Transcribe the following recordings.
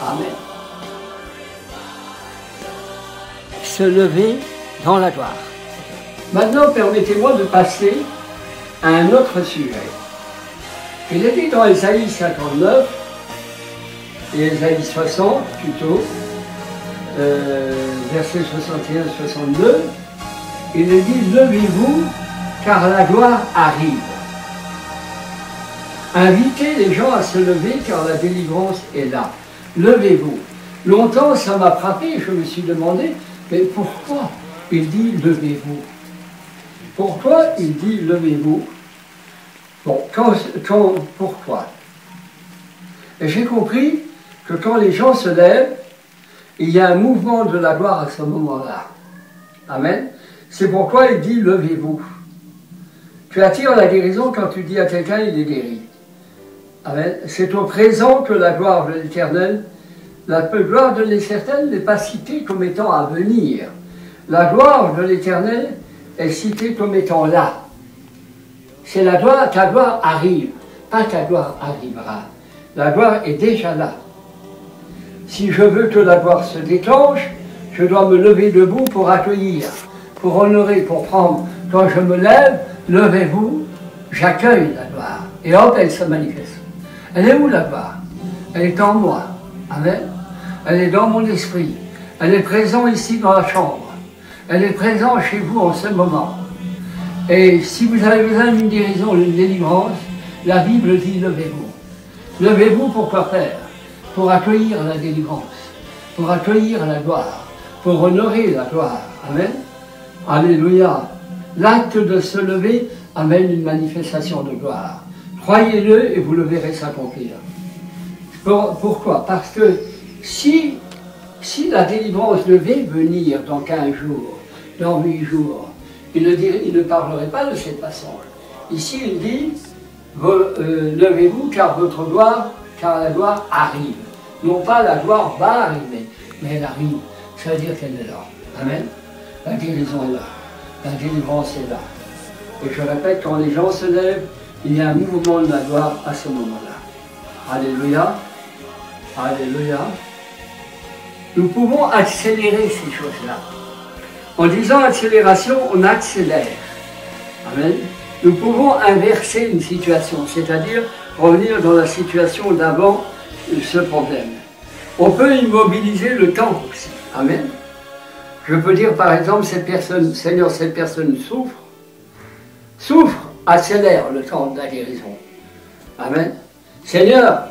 Amen. Se lever dans la gloire. Maintenant, permettez-moi de passer à un autre sujet. Il est dit dans Ésaïe 59 et Ésaïe 60 plutôt, versets 61-62, il est dit « Levez-vous, car la gloire arrive ». Invitez les gens à se lever, car la délivrance est là. Levez-vous. Longtemps, ça m'a frappé, je me suis demandé, mais pourquoi il dit « Levez-vous » ? Pourquoi il dit « Levez-vous » ? Bon, pourquoi? Et j'ai compris que quand les gens se lèvent, il y a un mouvement de la gloire à ce moment-là. Amen. C'est pourquoi il dit « Levez-vous ». Tu attires la guérison quand tu dis à quelqu'un « il est guéri ». Amen. C'est au présent que la gloire de l'Éternel, la gloire de l'Éternel n'est pas citée comme étant à venir. La gloire de l'Éternel est citée comme étant là. C'est la gloire, ta gloire arrive, pas ta gloire arrivera. La gloire est déjà là. Si je veux que la gloire se déclenche, je dois me lever debout pour accueillir, pour honorer, pour prendre. Quand je me lève, levez-vous, j'accueille la gloire. Et hop, elle se manifeste. Elle est où la gloire? Elle est en moi. Amen. Elle est dans mon esprit. Elle est présente ici dans la chambre. Elle est présente chez vous en ce moment. Et si vous avez besoin d'une guérison, d'une délivrance, la Bible dit levez-vous. Levez-vous pour quoi faire? Pour accueillir la délivrance, pour accueillir la gloire, pour honorer la gloire. Amen. Alléluia. L'acte de se lever amène une manifestation de gloire. Croyez-le et vous le verrez s'accomplir. Pourquoi? Parce que si la délivrance devait venir dans 15 jours, dans 8 jours, il ne parlerait pas de cette façon. Ici, il dit, levez-vous car la gloire arrive. Non pas la gloire va arriver, mais elle arrive. Ça veut dire qu'elle est là. Amen. La guérison est là. La délivrance est là. Et je répète, quand les gens se lèvent, il y a un mouvement de la gloire à ce moment-là. Alléluia. Alléluia. Nous pouvons accélérer ces choses-là. En disant accélération, on accélère. Amen. Nous pouvons inverser une situation, c'est-à-dire revenir dans la situation d'avant ce problème. On peut immobiliser le temps aussi. Amen. Je peux dire par exemple, cette personne, Seigneur, cette personne souffre, accélère le temps de la guérison. Amen. Seigneur,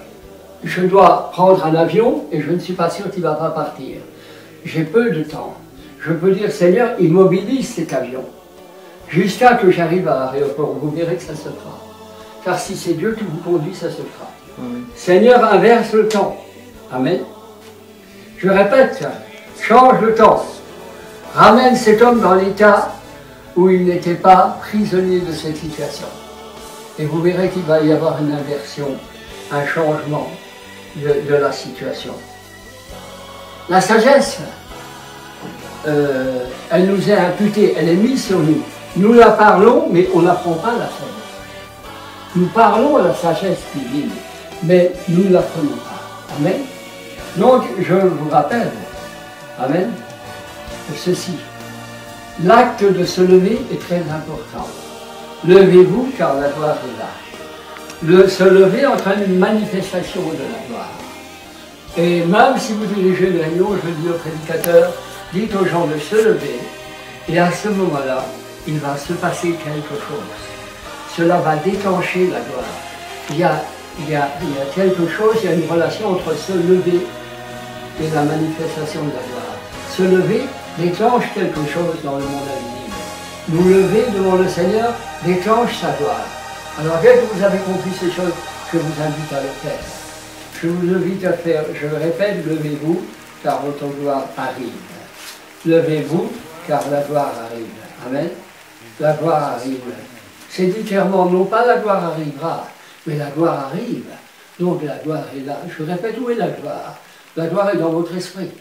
je dois prendre un avion et je ne suis pas sûr qu'il ne va pas partir. J'ai peu de temps. Je peux dire, Seigneur, immobilise cet avion. Jusqu'à que j'arrive à l'aéroport, vous verrez que ça se fera. Car si c'est Dieu qui vous conduit, ça se fera. Seigneur, inverse le temps. Amen. Je répète, change le temps. Ramène cet homme dans l'état où il n'était pas prisonnier de cette situation. Et vous verrez qu'il va y avoir une inversion, un changement de la situation. La sagesse, elle nous est imputée, elle est mise sur nous. Nous la parlons, mais on n'apprend pas la sagesse. Nous parlons la sagesse divine, mais nous ne l'apprenons pas. Amen. Donc, je vous rappelle, amen, ceci. L'acte de se lever est très important. Levez-vous, car la gloire est là. Se lever entraîne une manifestation de la gloire. Et même si vous dirigez une réunion, je dis au prédicateur, dites aux gens de se lever, et à ce moment-là, il va se passer quelque chose. Cela va déclencher la gloire. Il y a quelque chose, il y a une relation entre se lever et la manifestation de la gloire. Se lever déclenche quelque chose dans le monde invisible. Nous lever devant le Seigneur déclenche sa gloire. Alors dès que vous avez compris ces choses, je vous invite à le faire. Je vous invite à faire, je le répète, levez-vous, car votre gloire arrive. Levez-vous, car la gloire arrive. Amen. La gloire arrive. C'est dit clairement, non pas la gloire arrivera, mais la gloire arrive. Donc la gloire est là. Je répète, où est la gloire? La gloire est dans votre esprit.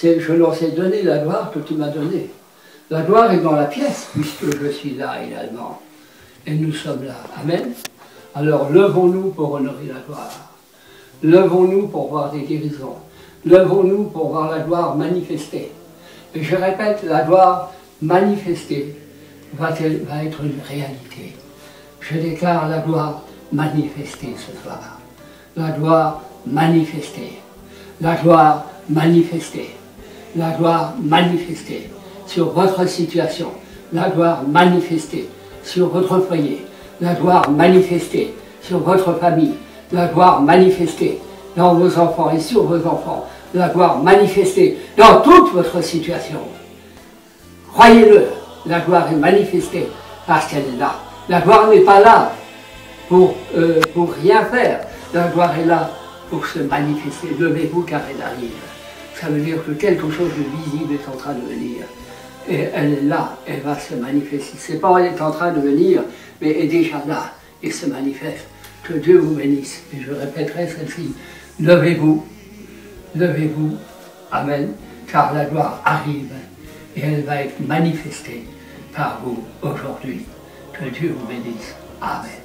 Je leur ai donné la gloire que tu m'as donnée. La gloire est dans la pièce, puisque je suis là également. Et nous sommes là. Amen. Alors levons-nous pour honorer la gloire. Levons-nous pour voir des guérisons. Levons-nous pour voir la gloire manifestée. Et je répète, la gloire manifestée va être une réalité. Je déclare la gloire manifestée ce soir. La gloire manifestée. La gloire manifestée. La gloire manifestée sur votre situation. La gloire manifestée sur votre foyer. La gloire manifestée sur votre famille. La gloire manifestée dans vos enfants et sur vos enfants. La gloire manifestée dans toute votre situation. Croyez-le, la gloire est manifestée parce qu'elle est là. La gloire n'est pas là pour rien faire. La gloire est là pour se manifester. Levez-vous car elle arrive. Ça veut dire que quelque chose de visible est en train de venir. Et elle est là, elle va se manifester. C'est pas elle est en train de venir, mais elle est déjà là et se manifeste. Que Dieu vous bénisse. Et je répéterai celle-ci. Levez-vous, levez-vous. Amen. Car la gloire arrive et elle va être manifestée par vous aujourd'hui. Que Dieu vous bénisse. Amen.